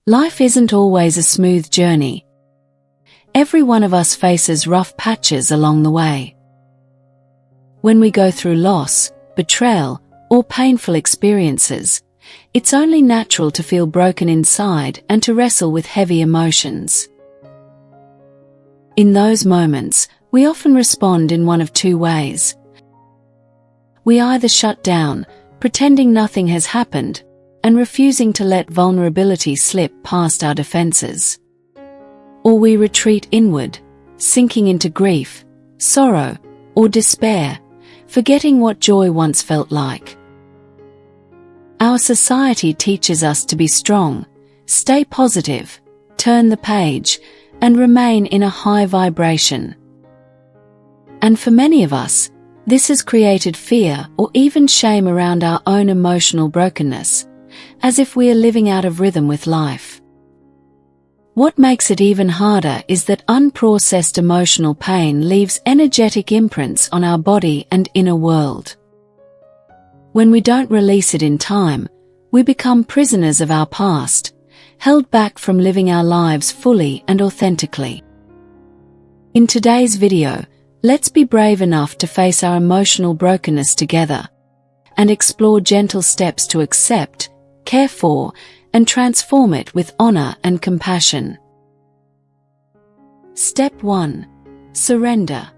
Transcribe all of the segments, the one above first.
Life isn't always a smooth journey. Every one of us faces rough patches along the way. When we go through loss, betrayal, or painful experiences, it's only natural to feel broken inside and to wrestle with heavy emotions. In those moments, we often respond in one of two ways. We either shut down, pretending nothing has happened, and refusing to let vulnerability slip past our defenses. Or we retreat inward, sinking into grief, sorrow, or despair, forgetting what joy once felt like. Our society teaches us to be strong, stay positive, turn the page, and remain in a high vibration. And for many of us, this has created fear or even shame around our own emotional brokenness, as if we are living out of rhythm with life. What makes it even harder is that unprocessed emotional pain leaves energetic imprints on our body and inner world. When we don't release it in time, we become prisoners of our past, held back from living our lives fully and authentically. In today's video, let's be brave enough to face our emotional brokenness together and explore gentle steps to accept, care for, and transform it with honor and compassion. Step 1. Surrender.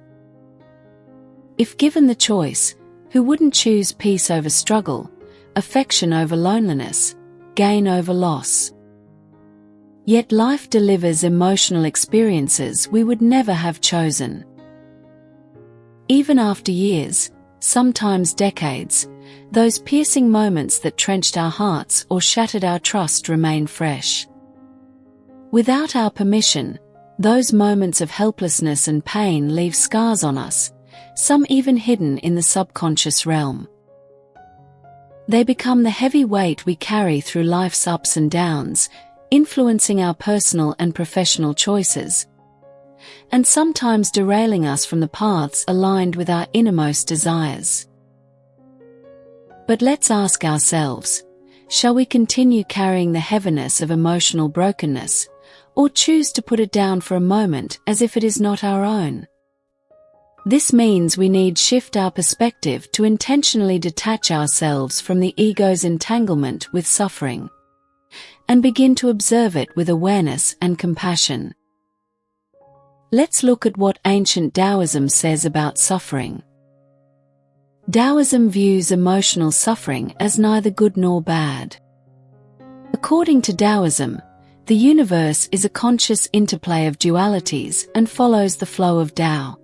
If given the choice, who wouldn't choose peace over struggle, affection over loneliness, gain over loss? Yet life delivers emotional experiences we would never have chosen. Even after years, sometimes decades, those piercing moments that trenched our hearts or shattered our trust remain fresh. Without our permission, those moments of helplessness and pain leave scars on us, some even hidden in the subconscious realm. They become the heavy weight we carry through life's ups and downs, influencing our personal and professional choices, and sometimes derailing us from the paths aligned with our innermost desires. But let's ask ourselves, shall we continue carrying the heaviness of emotional brokenness, or choose to put it down for a moment as if it is not our own? This means we need shift our perspective to intentionally detach ourselves from the ego's entanglement with suffering, and begin to observe it with awareness and compassion. Let's look at what ancient Taoism says about suffering. Taoism views emotional suffering as neither good nor bad. According to Taoism, the universe is a conscious interplay of dualities and follows the flow of Tao.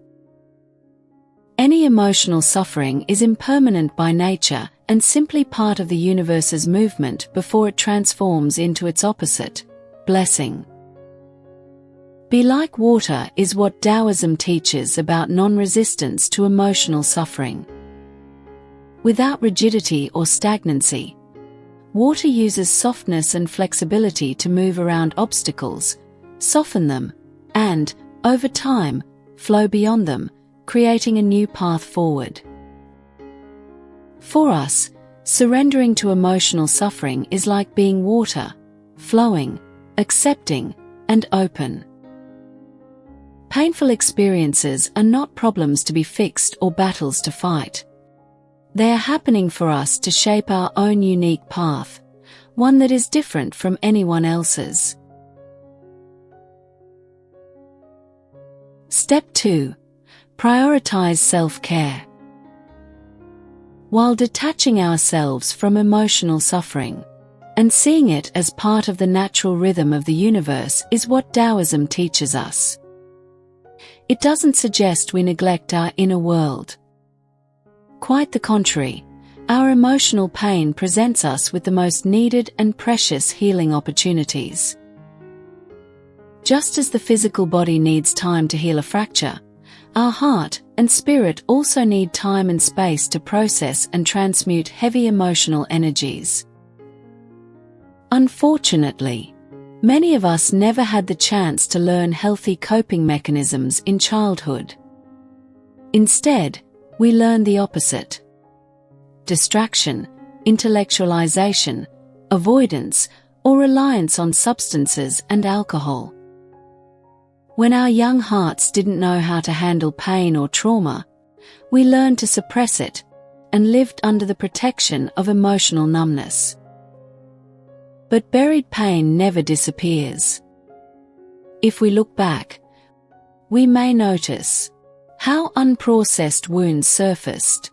Any emotional suffering is impermanent by nature and simply part of the universe's movement before it transforms into its opposite, blessing. Be like water is what Taoism teaches about non-resistance to emotional suffering. Without rigidity or stagnancy, water uses softness and flexibility to move around obstacles, soften them, and, over time, flow beyond them, creating a new path forward. For us, surrendering to emotional suffering is like being water, flowing, accepting, and open. Painful experiences are not problems to be fixed or battles to fight. They are happening for us to shape our own unique path, one that is different from anyone else's. Step 2. Prioritize self-care. While detaching ourselves from emotional suffering and seeing it as part of the natural rhythm of the universe is what Taoism teaches us. It doesn't suggest we neglect our inner world. Quite the contrary, our emotional pain presents us with the most needed and precious healing opportunities. Just as the physical body needs time to heal a fracture, our heart and spirit also need time and space to process and transmute heavy emotional energies. Unfortunately, many of us never had the chance to learn healthy coping mechanisms in childhood. Instead, we learn the opposite. Distraction, intellectualization, avoidance, or reliance on substances and alcohol. When our young hearts didn't know how to handle pain or trauma, we learned to suppress it and lived under the protection of emotional numbness. But buried pain never disappears. If we look back, we may notice how unprocessed wounds surfaced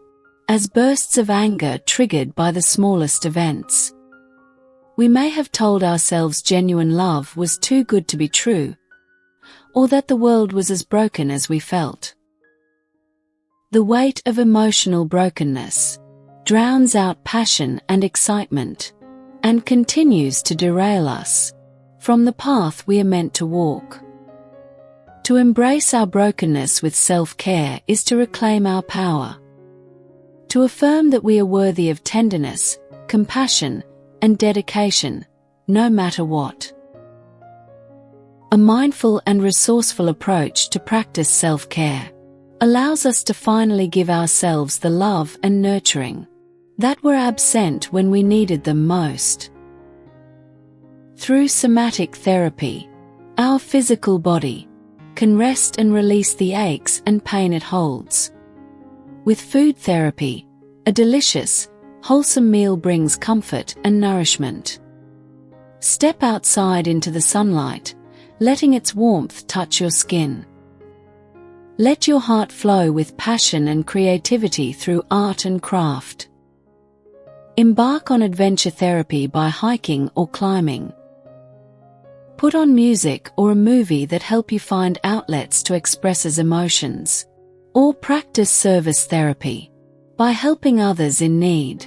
as bursts of anger triggered by the smallest events. We may have told ourselves genuine love was too good to be true, or that the world was as broken as we felt. The weight of emotional brokenness drowns out passion and excitement, and continues to derail us from the path we are meant to walk. To embrace our brokenness with self-care is to reclaim our power, to affirm that we are worthy of tenderness, compassion, and dedication, no matter what. A mindful and resourceful approach to practice self-care allows us to finally give ourselves the love and nurturing that were absent when we needed them most. Through somatic therapy, our physical body can rest and release the aches and pain it holds. With food therapy, a delicious, wholesome meal brings comfort and nourishment. Step outside into the sunlight, letting its warmth touch your skin. Let your heart flow with passion and creativity through art and craft. Embark on adventure therapy by hiking or climbing. Put on music or a movie that help you find outlets to express as emotions. Or practice service therapy by helping others in need.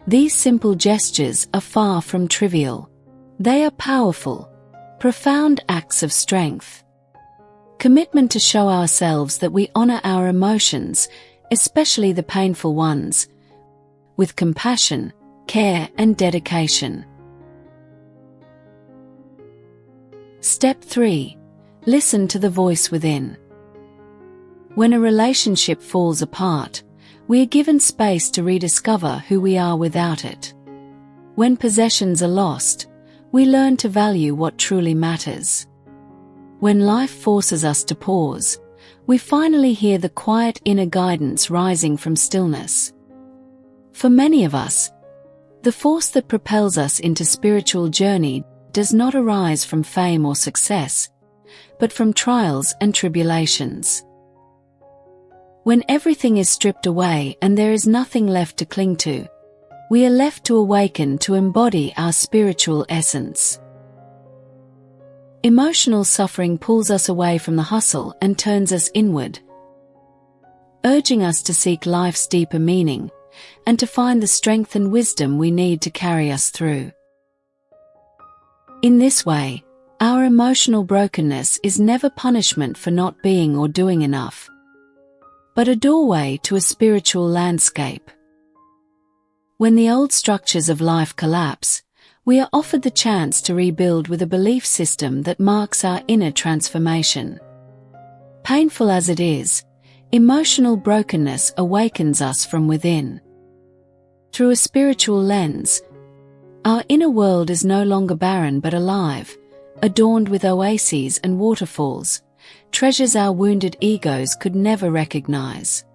These simple gestures are far from trivial. They are powerful, profound acts of strength. Commitment to show ourselves that we honor our emotions, especially the painful ones, with compassion, care, and dedication. Step 3. Listen to the voice within. When a relationship falls apart, we are given space to rediscover who we are without it. When possessions are lost, we learn to value what truly matters. When life forces us to pause, we finally hear the quiet inner guidance rising from stillness. For many of us, the force that propels us into spiritual journey does not arise from fame or success, but from trials and tribulations. When everything is stripped away and there is nothing left to cling to, we are left to awaken to embody our spiritual essence. Emotional suffering pulls us away from the hustle and turns us inward, urging us to seek life's deeper meaning and to find the strength and wisdom we need to carry us through. In this way, our emotional brokenness is never punishment for not being or doing enough, but a doorway to a spiritual landscape. When the old structures of life collapse, we are offered the chance to rebuild with a belief system that marks our inner transformation. Painful as it is, emotional brokenness awakens us from within. Through a spiritual lens, our inner world is no longer barren but alive, adorned with oases and waterfalls, treasures our wounded egos could never recognize.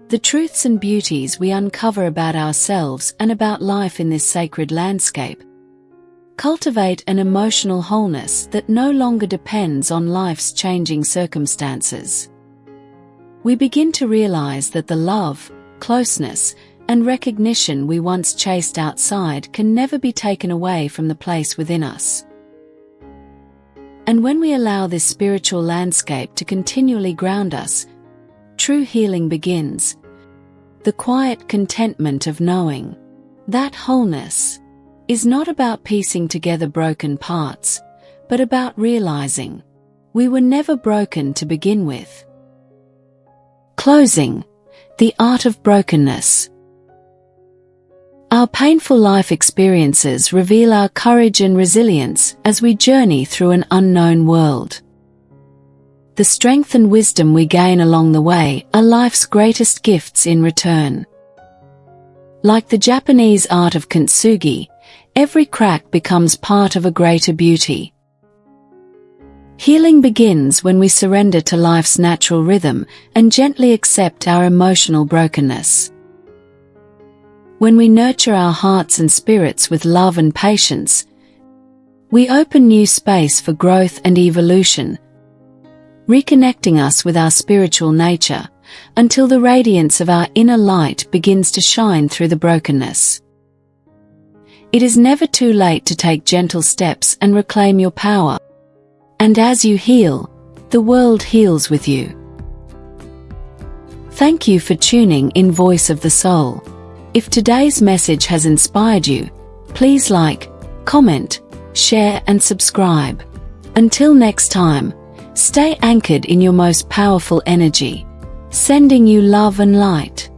The truths and beauties we uncover about ourselves and about life in this sacred landscape cultivate an emotional wholeness that no longer depends on life's changing circumstances. We begin to realize that the love, closeness, and recognition we once chased outside can never be taken away from the place within us. And when we allow this spiritual landscape to continually ground us, true healing begins. The quiet contentment of knowing that wholeness is not about piecing together broken parts, but about realizing we were never broken to begin with. Closing, the art of brokenness. Our painful life experiences reveal our courage and resilience as we journey through an unknown world. The strength and wisdom we gain along the way are life's greatest gifts in return. Like the Japanese art of kintsugi, every crack becomes part of a greater beauty. Healing begins when we surrender to life's natural rhythm and gently accept our emotional brokenness. When we nurture our hearts and spirits with love and patience, we open new space for growth and evolution, reconnecting us with our spiritual nature until the radiance of our inner light begins to shine through the brokenness. It is never too late to take gentle steps and reclaim your power. And as you heal, the world heals with you. Thank you for tuning in Voice of the Soul. If today's message has inspired you, please like, comment, share and subscribe. Until next time, stay anchored in your most powerful energy, sending you love and light.